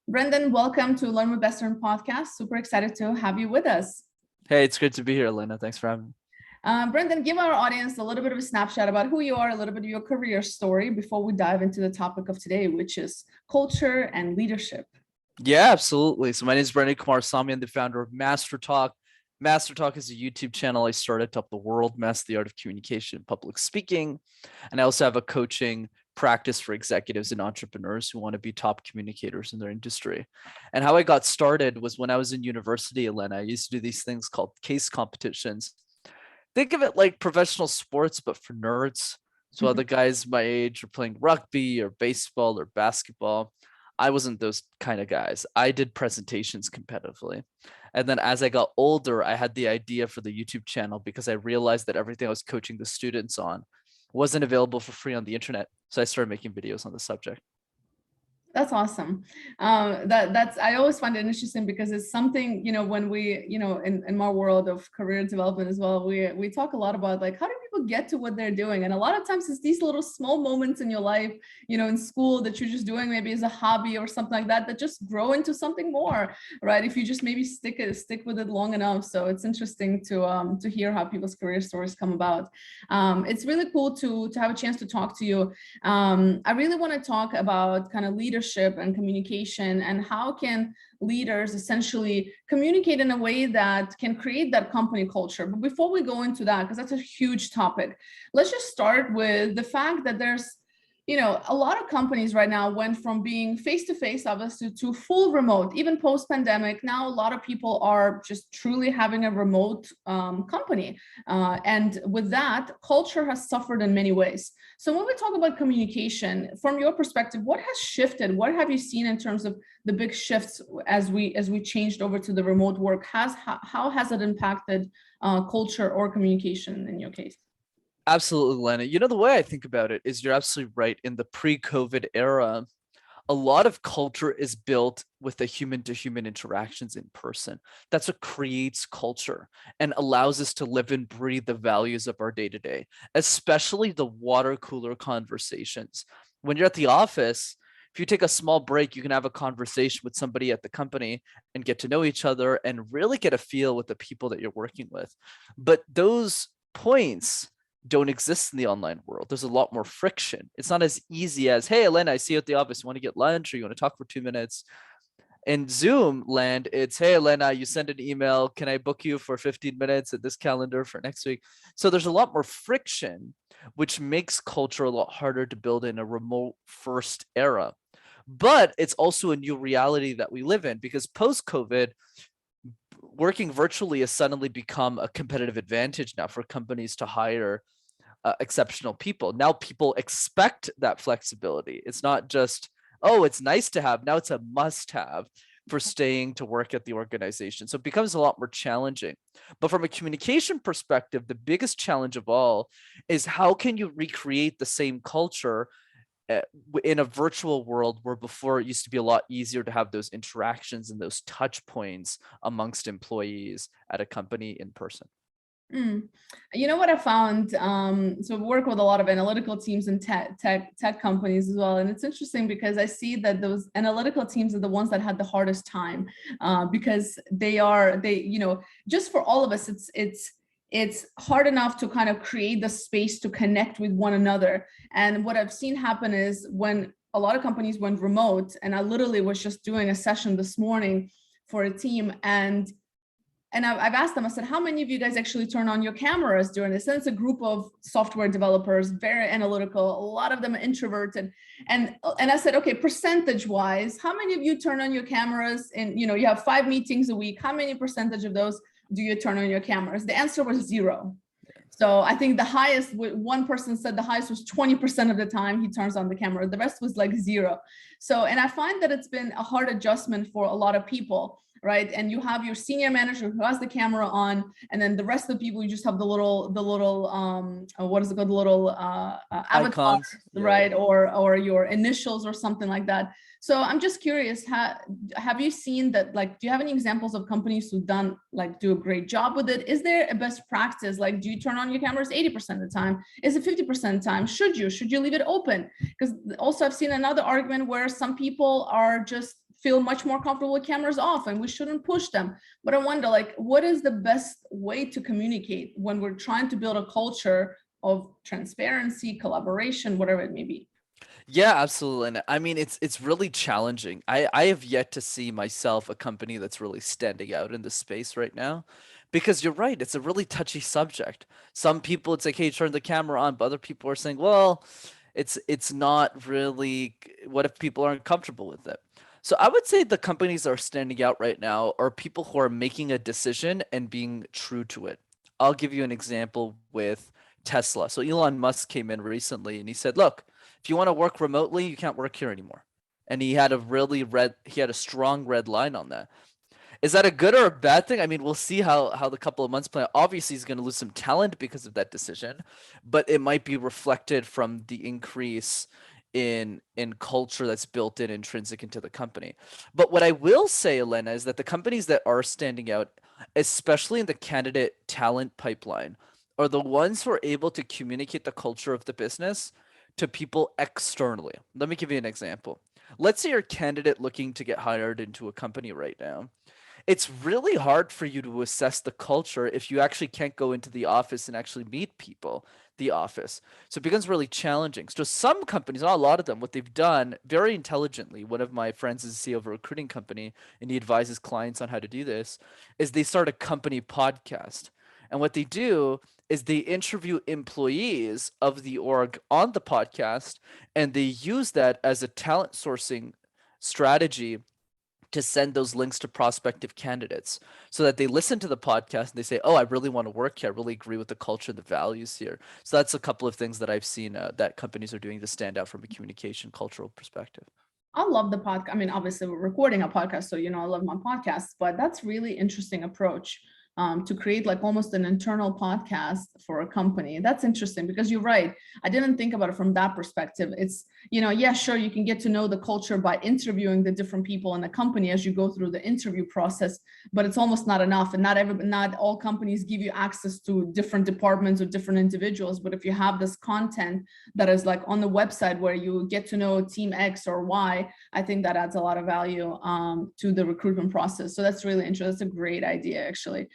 Brenden, welcome to Learn with Western podcast. Super excited to have you with us. Hey, it's great to be here, Elena. Thanks for having me. Brenden, give our audience a little bit of a snapshot about who you are, a little bit of your career story before we dive into the topic of today, which is culture and leadership. Yeah, absolutely. So my name is Brenden Kumarasamy. I'm the founder of Master Talk. Master Talk is a YouTube channel I started to help the world master the art of communication and public speaking. And I also have a coaching practice for executives and entrepreneurs who want to be top communicators in their industry. And how I got started was when I was in university, Elena. I used to do these things called case competitions. Think of it like professional sports, but for nerds. So other guys my age are playing rugby or baseball or basketball. I wasn't those kind of guys. I did presentations competitively. And then as I got older, I had the idea for the YouTube channel because I realized that everything I was coaching the students on wasn't available for free on the internet. So I started making videos on the subject. That's awesome. I always find it interesting because it's something, when we, in my world of career development as well, we talk a lot about like, how do people get to what they're doing? And a lot of times it's these little small moments in your life, in school that you're just doing maybe as a hobby or something like that just grow into something more, right? If you just maybe stick with it long enough. So it's interesting to hear how people's career stories come about. It's really cool to have a chance to talk to you. I really want to talk about kind of leadership and communication and how can leaders essentially communicate in a way that can create that company culture. But before we go into that, because that's a huge topic, let's just start with the fact that there's a lot of companies right now went from being face-to-face, obviously, to full remote. Even post-pandemic, now a lot of people are just truly having a remote company. And with that, culture has suffered in many ways. So when we talk about communication, from your perspective, what has shifted? What have you seen in terms of the big shifts as we changed over to the remote work? How has it impacted culture or communication in your case? Absolutely, Lena. The way I think about it is you're absolutely right. In the pre-COVID era, a lot of culture is built with the human-to-human interactions in person. That's what creates culture and allows us to live and breathe the values of our day-to-day, especially the water cooler conversations. When you're at the office, if you take a small break, you can have a conversation with somebody at the company and get to know each other and really get a feel with the people that you're working with. But those points don't exist in the online world. There's a lot more friction. It's not as easy as, hey, Elena, I see you at the office. You want to get lunch or you want to talk for 2 minutes? In Zoom land, it's, hey, Elena, you send an email. Can I book you for 15 minutes at this calendar for next week? So there's a lot more friction, which makes culture a lot harder to build in a remote first era. But it's also a new reality that we live in because post-COVID, working virtually has suddenly become a competitive advantage now for companies to hire exceptional people. Now people expect that flexibility. It's not just, oh, it's nice to have. Now it's a must have for staying to work at the organization. So it becomes a lot more challenging. But from a communication perspective, the biggest challenge of all is how can you recreate the same culture in a virtual world where before it used to be a lot easier to have those interactions and those touch points amongst employees at a company in person. You know what I found? So I work with a lot of analytical teams and tech companies as well. And it's interesting because I see that those analytical teams are the ones that had the hardest time because just for all of us, it's hard enough to kind of create the space to connect with one another. And what I've seen happen is when a lot of companies went remote, and I literally was just doing a session this morning for a team, and I've asked them, I said, how many of you guys actually turn on your cameras during this? And it's a group of software developers, very analytical, a lot of them are introverted. And I said, okay, percentage wise, how many of you turn on your cameras and you have 5 meetings a week? How many percentage of those do you turn on your cameras? The answer was 0. So I think the highest, one person said the highest was 20% of the time he turns on the camera. The rest was like 0. So, and I find that it's been a hard adjustment for a lot of people, right? And you have your senior manager who has the camera on, and then the rest of the people, you just have the little what is it called? The little avatar, right? Or your initials or something like that. So I'm just curious, have you seen that, like, do you have any examples of companies who do a great job with it? Is there a best practice? Like, do you turn on your cameras 80% of the time? Is it 50% of the time? Should you leave it open? Because also I've seen another argument where some people are just feel much more comfortable with cameras off and we shouldn't push them. But I wonder, like, what is the best way to communicate when we're trying to build a culture of transparency, collaboration, whatever it may be? Yeah, absolutely. And I mean, it's really challenging. I have yet to see myself a company that's really standing out in this space right now, because you're right, it's a really touchy subject. Some people it's like, hey, turn the camera on, but other people are saying, well, it's not really. What if people aren't comfortable with it? So I would say the companies that are standing out right now are people who are making a decision and being true to it. I'll give you an example with Tesla. So Elon Musk came in recently and he said, look, if you want to work remotely, you can't work here anymore. And he had a strong red line on that. Is that a good or a bad thing? I mean, we'll see how the couple of months play out. Obviously, he's going to lose some talent because of that decision, but it might be reflected from the increase in culture that's built in intrinsic into the company. But what I will say, Elena, is that the companies that are standing out, especially in the candidate talent pipeline, are the ones who are able to communicate the culture of the business to people externally. Let me give you an example. Let's say you're a candidate looking to get hired into a company right now. It's really hard for you to assess the culture if you actually can't go into the office and actually meet people, the office. So it becomes really challenging. So some companies, not a lot of them, what they've done very intelligently, one of my friends is a CEO of a recruiting company and he advises clients on how to do this, is they start a company podcast. And what they do is they interview employees of the org on the podcast and they use that as a talent sourcing strategy to send those links to prospective candidates so that they listen to the podcast and they say, oh, I really want to work here. I really agree with the culture and the values here. So that's a couple of things that I've seen that companies are doing to stand out from a communication cultural perspective. I love the podcast. I mean, obviously we're recording a podcast, so I love my podcasts, but that's really interesting approach, to create like almost an internal podcast for a company. That's interesting because you're right. I didn't think about it from that perspective. It's, yeah, sure, you can get to know the culture by interviewing the different people in the company as you go through the interview process, but it's almost not enough. And not all companies give you access to different departments or different individuals. But if you have this content that is like on the website where you get to know team X or Y, I think that adds a lot of value to the recruitment process. So that's really interesting. That's a great idea, actually.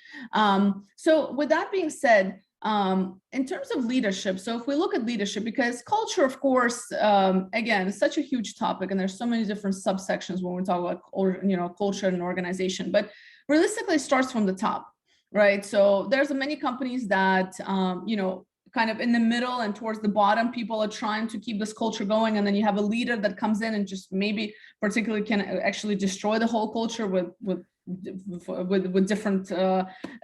So with that being said, in terms of leadership, so if we look at leadership, because culture, of course, again, is such a huge topic, and there's so many different subsections when we talk about, culture and organization, but realistically, it starts from the top, right? So there's many companies that, kind of in the middle and towards the bottom, people are trying to keep this culture going. And then you have a leader that comes in and just maybe particularly can actually destroy the whole culture with different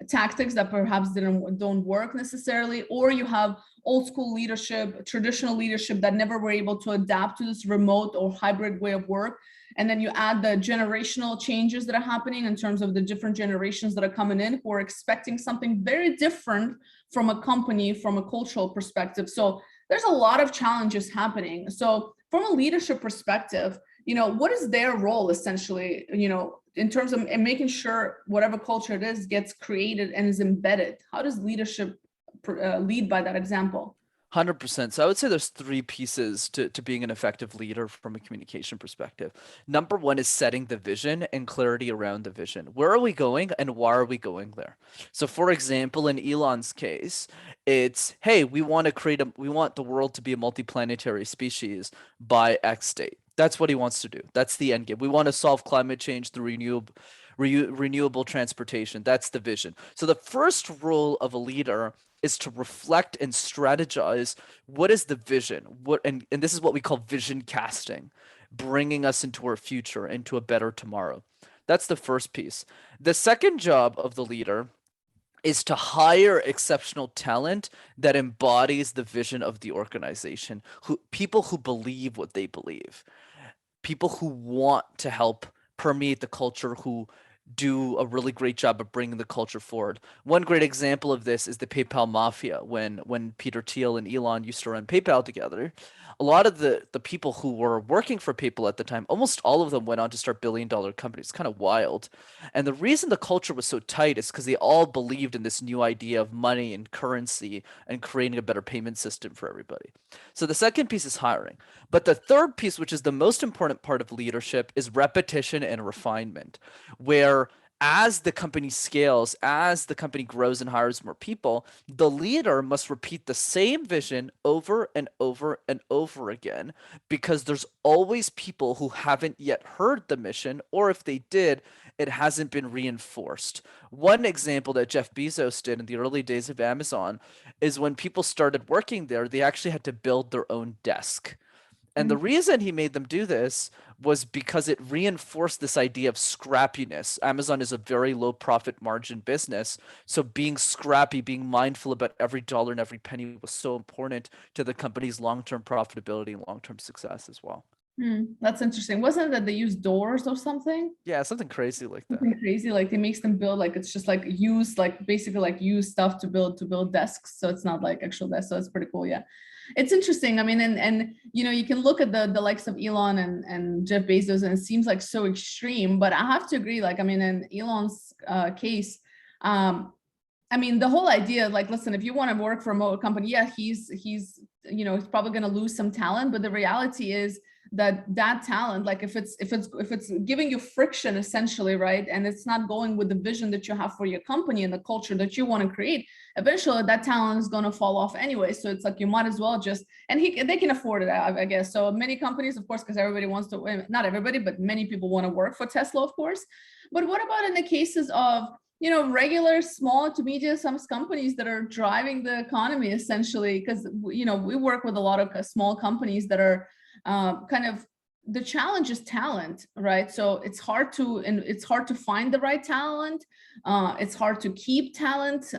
tactics that perhaps don't work necessarily. Or you have old school leadership, traditional leadership that never were able to adapt to this remote or hybrid way of work. And then you add the generational changes that are happening in terms of the different generations that are coming in who are expecting something very different from a company, from a cultural perspective. So there's a lot of challenges happening. So from a leadership perspective, what is their role essentially, in terms of making sure whatever culture it is gets created and is embedded? How does leadership lead by that example? 100%. So I would say there's three pieces to being an effective leader from a communication perspective. Number one is setting the vision and clarity around the vision. Where are we going and why are we going there? So for example, in Elon's case, it's, hey, we want the world to be a multiplanetary species by X date. That's what he wants to do. That's the end game. We want to solve climate change through renewable transportation. That's the vision. So the first role of a leader is to reflect and strategize what is the vision, and this is what we call vision casting, bringing us into our future, into a better tomorrow. That's the first piece. The second job of the leader is to hire exceptional talent that embodies the vision of the organization, people who believe what they believe, people who want to help permeate the culture, who do a really great job of bringing the culture forward. One great example of this is the PayPal mafia. When Peter Thiel and Elon used to run PayPal together, a lot of the people who were working for PayPal at the time, almost all of them went on to start billion-dollar companies. It's kind of wild. And the reason the culture was so tight is because they all believed in this new idea of money and currency and creating a better payment system for everybody. So the second piece is hiring. But the third piece, which is the most important part of leadership, is repetition and refinement, where as the company scales, as the company grows and hires more people, the leader must repeat the same vision over and over and over again, because there's always people who haven't yet heard the mission, or if they did, it hasn't been reinforced. One example that Jeff Bezos did in the early days of Amazon is when people started working there, they actually had to build their own desk. And the Mm. reason he made them do this was because it reinforced this idea of scrappiness. Amazon is a very low profit margin business. So being scrappy, being mindful about every dollar and every penny was so important to the company's long-term profitability and long-term success as well. That's interesting. Wasn't it that they use doors or something? Yeah, something crazy like that. Something crazy, like they makes them build like it's just like use like basically like use stuff to build desks. So it's not like actual desks. So it's pretty cool. Yeah. It's interesting. I mean, and you know, you can look at the likes of Elon and Jeff Bezos, and it seems like so extreme. But I have to agree. Like, I mean, in Elon's case, I mean, the whole idea, like, listen, if you want to work for a company, yeah, he's you know, he's probably going to lose some talent, but the reality is that talent, like if it's giving you friction essentially, right, and it's not going with the vision that you have for your company and the culture that you want to create, eventually that talent is going to fall off anyway. So it's like you might as well just, and they can afford it, I guess. So many companies, of course, because everybody wants to, not everybody, but many people want to work for Tesla, of course. But what about in the cases of, you know, regular small to medium-sized companies that are driving the economy essentially? Because, you know, we work with a lot of small companies that are kind of, the challenge is talent, right? So it's hard to find the right talent. It's hard to keep talent,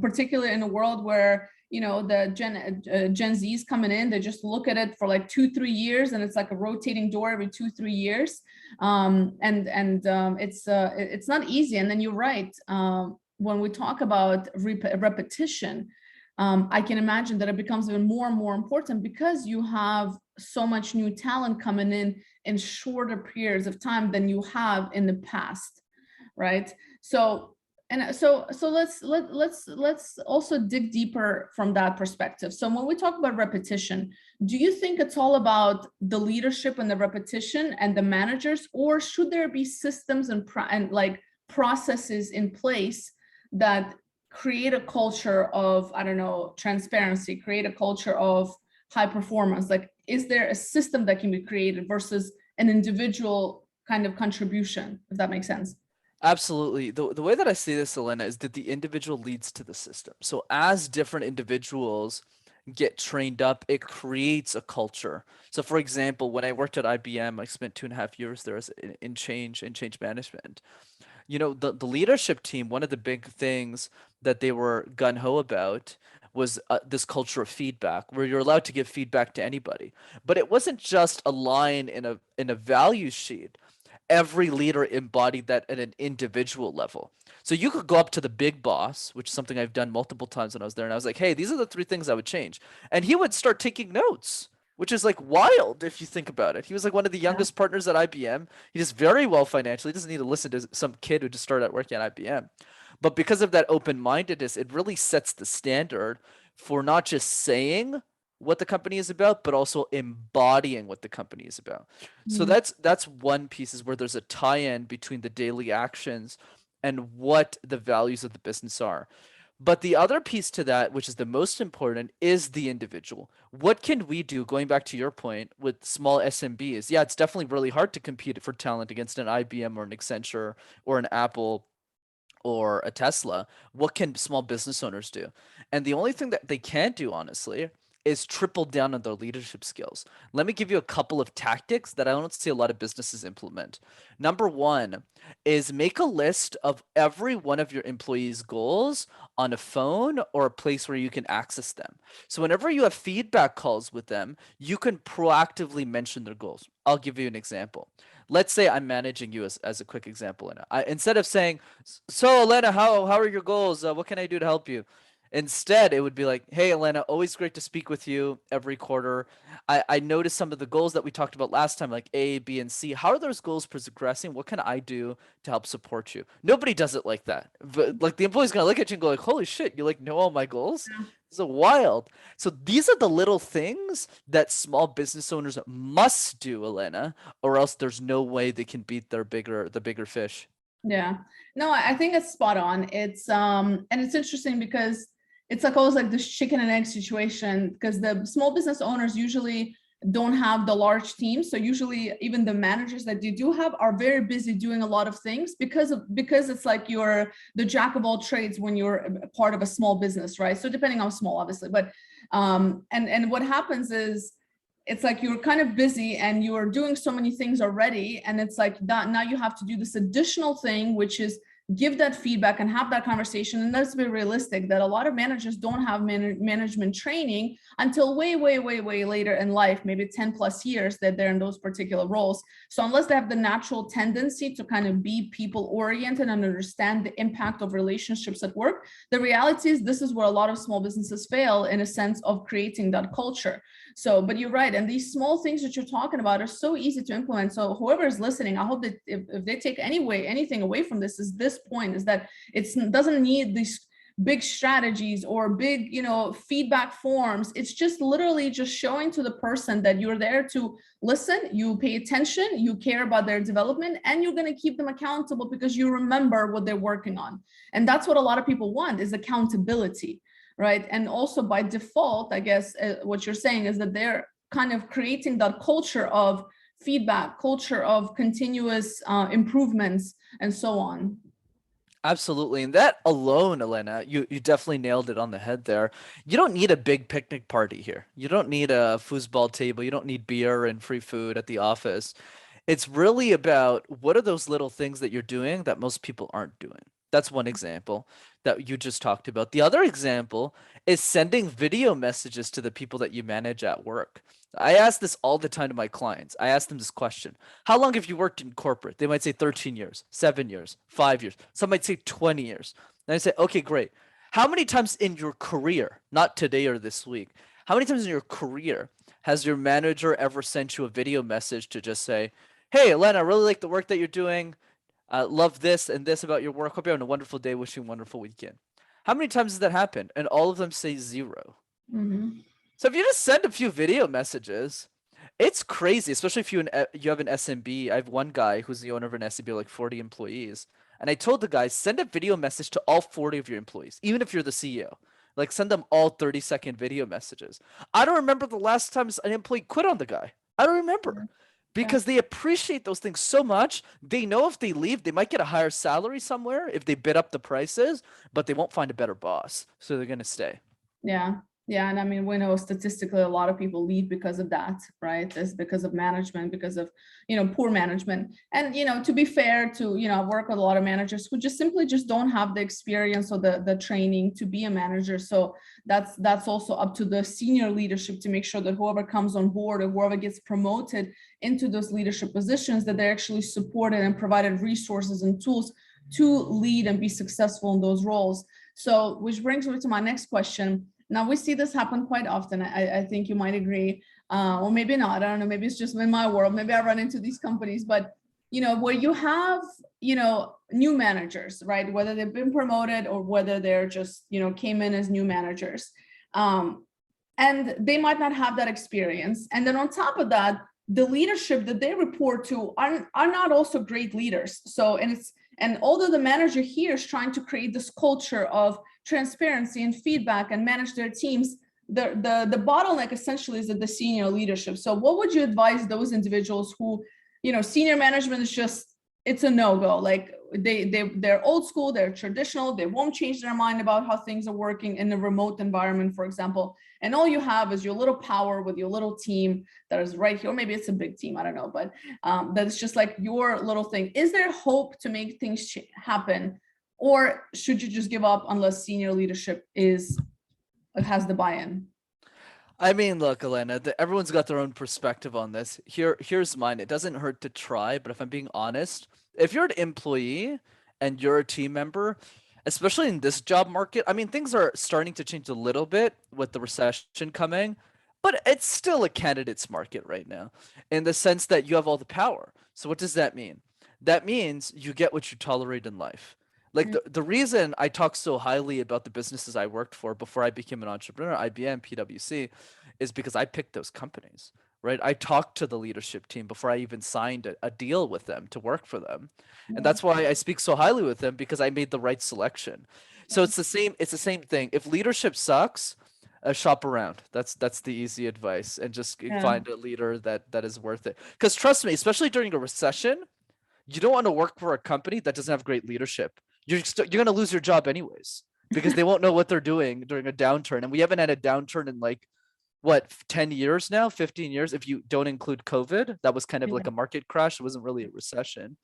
particularly in a world where, you know, the Gen Z's coming in, they just look at it for like 2-3 years, and it's like a rotating door every 2-3 years. It's not easy. And then you're right. When we talk about repetition, I can imagine that it becomes even more and more important because you have so much new talent coming in shorter periods of time than you have in the past, right? So let's also dig deeper from that perspective. So when we talk about repetition, do you think it's all about the leadership and the repetition and the managers, or should there be systems and like processes in place that create a culture of, I don't know, transparency, create a culture of high performance? Like, is there a system that can be created versus an individual kind of contribution, if that makes sense? Absolutely. The way that I see this, Elena, is that the individual leads to the system. So as different individuals get trained up, it creates a culture. So for example, when I worked at IBM, I spent 2.5 years there as in change management. You know, the leadership team, one of the big things that they were gun-ho about was this culture of feedback, where you're allowed to give feedback to anybody. But it wasn't just a line in a value sheet. Every leader embodied that at an individual level. So you could go up to the big boss, which is something I've done multiple times when I was there, and I was like, hey, these are the 3 things I would change. And he would start taking notes, which is like wild if you think about it. He was like one of the Yeah. youngest partners at IBM. He does very well financially. He doesn't need to listen to some kid who just started out working at IBM. But because of that open-mindedness, it really sets the standard for not just saying what the company is about, but also embodying what the company is about. So Mm. that's one piece, is where there's a tie-in between the daily actions and what the values of the business are. But the other piece to that, which is the most important, is the individual. What can we do, going back to your point, with small SMBs? Yeah, it's definitely really hard to compete for talent against an IBM or an Accenture or an Apple or a Tesla. What can small business owners do? And the only thing that they can't do, honestly, is triple down on their leadership skills. Let me give you a couple of tactics that I don't see a lot of businesses implement. Number one is make a list of every one of your employees' goals on a phone or a place where you can access them. So whenever you have feedback calls with them, you can proactively mention their goals. I'll give you an example. Let's say I'm managing you as a quick example. Instead of saying, so Elena, how are your goals? What can I do to help you? Instead, it would be like, hey, Elena, always great to speak with you every quarter. I noticed some of the goals that we talked about last time, like A, B, and C. How are those goals progressing? What can I do to help support you? Nobody does it like that. But like the employee's gonna look at you and go like, holy shit, you like know all my goals? It's a wild. So these are the little things that small business owners must do, Elena, or else there's no way they can beat the bigger fish. Yeah, no, I think it's spot on. It's and it's interesting because it's like always like this chicken and egg situation, because the small business owners usually don't have the large teams. So usually even the managers that you do have are very busy doing a lot of things because it's like you're the jack of all trades when you're a part of a small business, right? So depending on small, obviously, but and what happens is it's like you're kind of busy and you're doing so many things already, and it's like that now you have to do this additional thing, which is give that feedback and have that conversation. And let's be realistic that a lot of managers don't have management training until way later in life, maybe 10 plus years that they're in those particular roles. So unless they have the natural tendency to kind of be people oriented and understand the impact of relationships at work, the reality is this is where a lot of small businesses fail in a sense of creating that culture. So, but you're right. And these small things that you're talking about are so easy to implement. So whoever is listening, I hope that if they take anything away from this is this point, is that it doesn't need these big strategies or big, feedback forms. It's just literally just showing to the person that you're there to listen, you pay attention, you care about their development, and you're going to keep them accountable because you remember what they're working on. And that's what a lot of people want, is accountability. Right. And also by default, I guess what you're saying is that they're kind of creating that culture of feedback, culture of continuous improvements, and so on. Absolutely. And that alone, Elena, you definitely nailed it on the head there. You don't need a big picnic party here. You don't need a foosball table. You don't need beer and free food at the office. It's really about what are those little things that you're doing that most people aren't doing. That's one example that you just talked about. The other example is sending video messages to the people that you manage at work. I ask this all the time to my clients. I ask them this question: how long have you worked in corporate? They might say 13 years, 7 years, 5 years. Some might say 20 years. And I say, okay, great. How many times in your career, not today or this week, how many times in your career has your manager ever sent you a video message to just say, hey, Elena, I really like the work that you're doing. Love this and this about your work. Hope you're having a wonderful day. Wishing you a wonderful weekend. How many times has that happened? And all of them say 0. Mm-hmm. So if you just send a few video messages, it's crazy, especially if you have an SMB. I have one guy who's the owner of an SMB, like 40 employees. And I told the guys, send a video message to all 40 of your employees, even if you're the CEO. Like send them all 30-second video messages. I don't remember the last time an employee quit on the guy. I don't remember. Yeah. Because they appreciate those things so much. They know if they leave, they might get a higher salary somewhere if they bid up the prices, but they won't find a better boss. So they're going to stay. Yeah. Yeah. And I mean, we know statistically a lot of people leave because of that, right? It's because of management, because of, poor management. And, to be fair to, I work with a lot of managers who just simply just don't have the experience or the training to be a manager. So that's also up to the senior leadership to make sure that whoever comes on board or whoever gets promoted into those leadership positions, that they're actually supported and provided resources and tools to lead and be successful in those roles. So, which brings me to my next question. Now, we see this happen quite often. I think you might agree, or maybe not. I don't know. Maybe it's just in my world. Maybe I run into these companies, but where you have, new managers, right? Whether they've been promoted or whether they're just, came in as new managers, and they might not have that experience. And then on top of that, the leadership that they report to are not also great leaders. So, and although the manager here is trying to create this culture of transparency and feedback and manage their teams, the bottleneck essentially is at the senior leadership. So what would you advise those individuals who, senior management is just, it's a no-go, like they're old school, they're traditional, they won't change their mind about how things are working in a remote environment, for example. and all you have is your little power with your little team that is right here, or maybe it's a big team, I don't know, but that's just like your little thing. Is there hope to make things happen, or should you just give up unless senior leadership has the buy-in? I mean, look, Elena, everyone's got their own perspective on this. Here's mine. It doesn't hurt to try, but if I'm being honest, if you're an employee and you're a team member, especially in this job market, I mean, things are starting to change a little bit with the recession coming, but it's still a candidates market right now in the sense that you have all the power. So what does that mean? That means you get what you tolerate in life. Like the reason I talk so highly about the businesses I worked for before I became an entrepreneur, IBM, PwC, is because I picked those companies, right? I talked to the leadership team before I even signed a deal with them to work for them. And that's why I speak so highly with them, because I made the right selection. So it's the same thing. If leadership sucks, shop around. That's the easy advice, and just find a leader that is worth it. Because trust me, especially during a recession, you don't want to work for a company that doesn't have great leadership. You're going to lose your job anyways, because they won't know what they're doing during a downturn. And we haven't had a downturn in like, what, 10 years now, 15 years, if you don't include COVID. That was kind of like a market crash. It wasn't really a recession.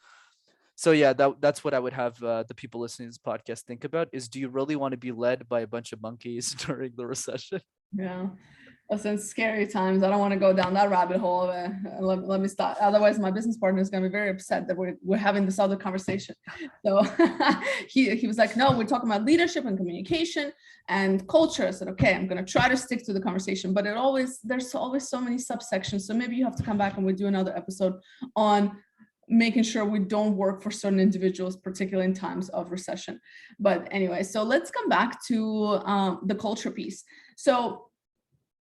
So yeah, that's what I would have the people listening to this podcast think about is, do you really want to be led by a bunch of monkeys during the recession? Yeah. Listen, scary times. I don't want to go down that rabbit hole. Let me stop. Otherwise, my business partner is going to be very upset that we're having this other conversation. So he was like, no, we're talking about leadership and communication and culture. I said, okay, I'm going to try to stick to the conversation, but there's always so many subsections. So maybe you have to come back and we'll do another episode on making sure we don't work for certain individuals, particularly in times of recession. But anyway, so let's come back to the culture piece. So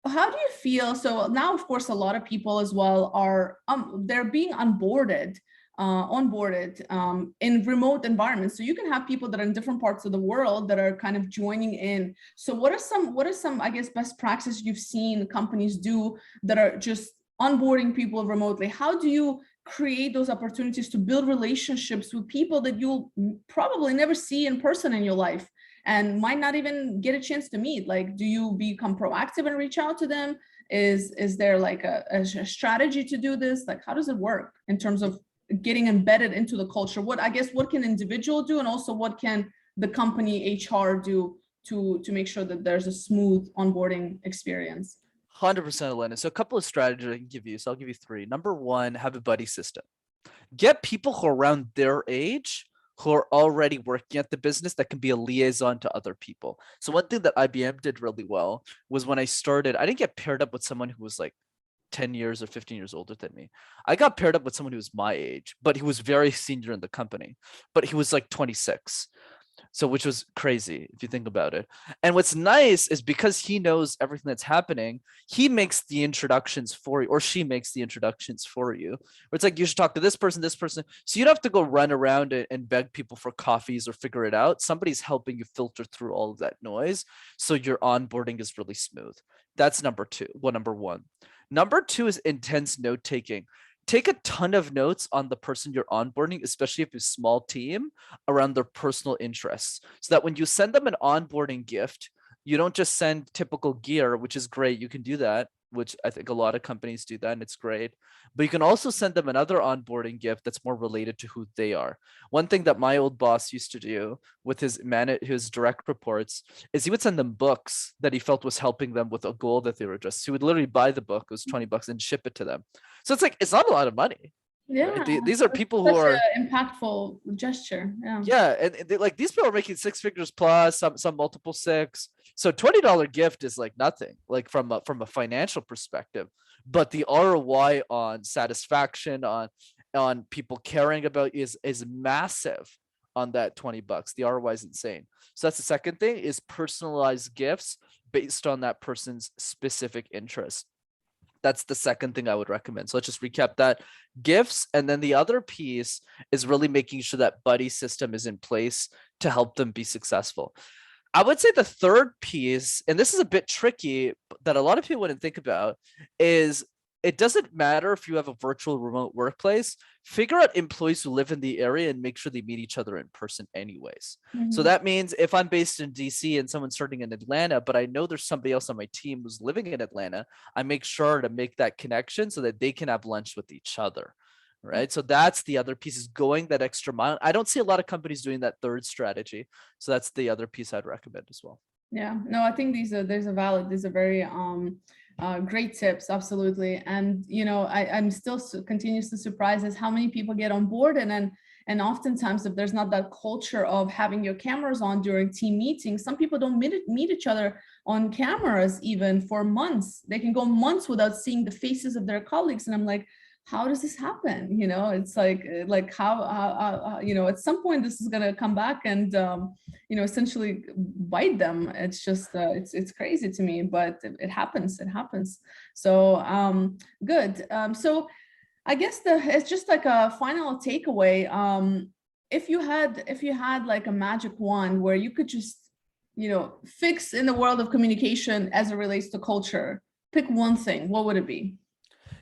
how do you feel? So now, of course, a lot of people as well are they're being onboarded in remote environments. So you can have people that are in different parts of the world that are kind of joining in. So what are some, I guess, best practices you've seen companies do that are just onboarding people remotely? How do you create those opportunities to build relationships with people that you'll probably never see in person in your life and might not even get a chance to meet? Like, do you become proactive and reach out to them? Is there like a strategy to do this? Like, how does it work in terms of getting embedded into the culture? What can individual do, and also what can the company HR do to make sure that there's a smooth onboarding experience? 100%, Elena. So a couple of strategies I can give you. So I'll give you three. Number one, have a buddy system. Get people who are around their age, who are already working at the business, that can be a liaison to other people. So one thing that IBM did really well was, when I started, I didn't get paired up with someone who was like 10 years or 15 years older than me. I got paired up with someone who was my age, but he was very senior in the company, but he was like 26. So, which was crazy if you think about it. And what's nice is, because he knows everything that's happening, he makes the introductions for you, or she makes the introductions for you. Where it's like, you should talk to this person, this person. So you don't have to go run around and beg people for coffees or figure it out. Somebody's helping you filter through all of that noise, so your onboarding is really smooth. That's number one. Number two is intense note taking. Take a ton of notes on the person you're onboarding, especially if it's a small team, around their personal interests, so that when you send them an onboarding gift, you don't just send typical gear, which is great. You can do that, which I think a lot of companies do that, and it's great. But you can also send them another onboarding gift that's more related to who they are. One thing that my old boss used to do with his direct reports is he would send them books that he felt was helping them with a goal that they were addressing. He would literally buy the book, it was $20, and ship it to them. So it's like, it's not a lot of money. Yeah, right? These are people who are impactful gesture. and like, these people are making six figures plus, some multiple six. So $20 gift is like nothing, like from a financial perspective, but the ROI on satisfaction, on people caring about is massive on that $20. The ROI is insane. So that's the second thing, is personalized gifts based on that person's specific interest. That's the second thing I would recommend. So let's just recap that: gifts. And then the other piece is really making sure that buddy system is in place to help them be successful. I would say the third piece, and this is a bit tricky, that a lot of people wouldn't think about, is it doesn't matter if you have a virtual remote workplace, figure out employees who live in the area and make sure they meet each other in person anyways. So Mhm. that means if I'm based in DC and someone's starting in Atlanta, but I know there's somebody else on my team who's living in Atlanta, I make sure to make that connection so that they can have lunch with each other. Right. So that's the other piece, is going that extra mile. I don't see a lot of companies doing that third strategy. So that's the other piece I'd recommend as well. Yeah, no, I think these are very great tips, absolutely. And I'm still continuously surprised as how many people get on board, and oftentimes if there's not that culture of having your cameras on during team meetings, some people don't meet each other on cameras even for months. They can go months without seeing the faces of their colleagues, and I'm like, how does this happen? It's like how at some point this is going to come back and essentially bite them. It's just it's crazy to me, but it happens. So good. So I guess it's just like a final takeaway. If you had like a magic wand where you could just fix in the world of communication as it relates to culture, pick one thing, what would it be?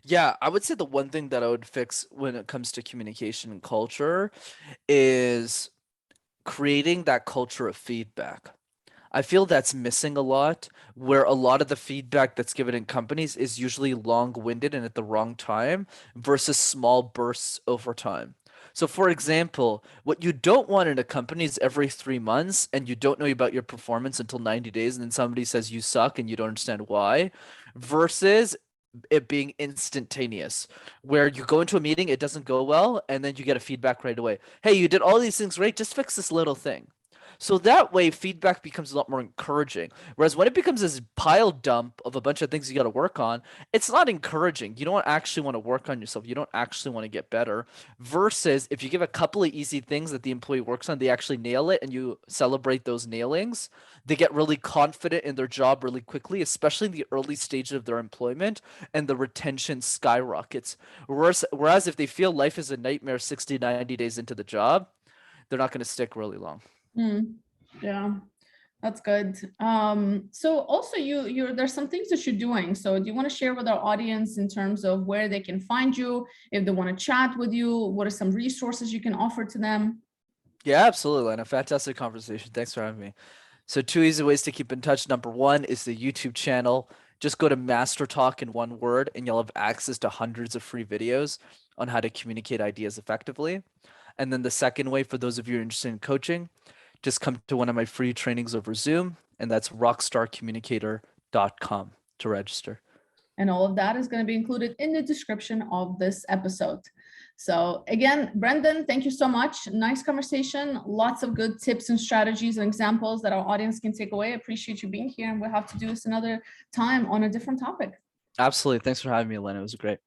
Yeah, I would say the one thing that I would fix when it comes to communication and culture is creating that culture of feedback. I feel that's missing a lot, where a lot of the feedback that's given in companies is usually long-winded and at the wrong time versus small bursts over time. So, for example, what you don't want in a company is every 3 months and you don't know about your performance until 90 days, and then somebody says you suck and you don't understand why, versus it being instantaneous, where you go into a meeting, it doesn't go well, and then you get a feedback right away. Hey, you did all these things right, just fix this little thing. So that way, feedback becomes a lot more encouraging. Whereas when it becomes this pile dump of a bunch of things you got to work on, it's not encouraging. You don't actually want to work on yourself. You don't actually want to get better. Versus if you give a couple of easy things that the employee works on, they actually nail it, and you celebrate those nailings, they get really confident in their job really quickly, especially in the early stages of their employment, and the retention skyrockets. Whereas if they feel life is a nightmare 60, 90 days into the job, they're not going to stick really long. Yeah, that's good. So also there's some things that you're doing. So do you want to share with our audience in terms of where they can find you, if they want to chat with you, what are some resources you can offer to them? Yeah, absolutely, and a fantastic conversation. Thanks for having me. So, two easy ways to keep in touch. Number one is the YouTube channel. Just go to Master Talk in one word, and you'll have access to hundreds of free videos on how to communicate ideas effectively. And then the second way, for those of you interested in coaching, just come to one of my free trainings over Zoom, and that's rockstarcommunicator.com to register. And all of that is going to be included in the description of this episode. So again, Brenden, thank you so much. Nice conversation. Lots of good tips and strategies and examples that our audience can take away. I appreciate you being here, and we'll have to do this another time on a different topic. Absolutely. Thanks for having me, Elena. It was great.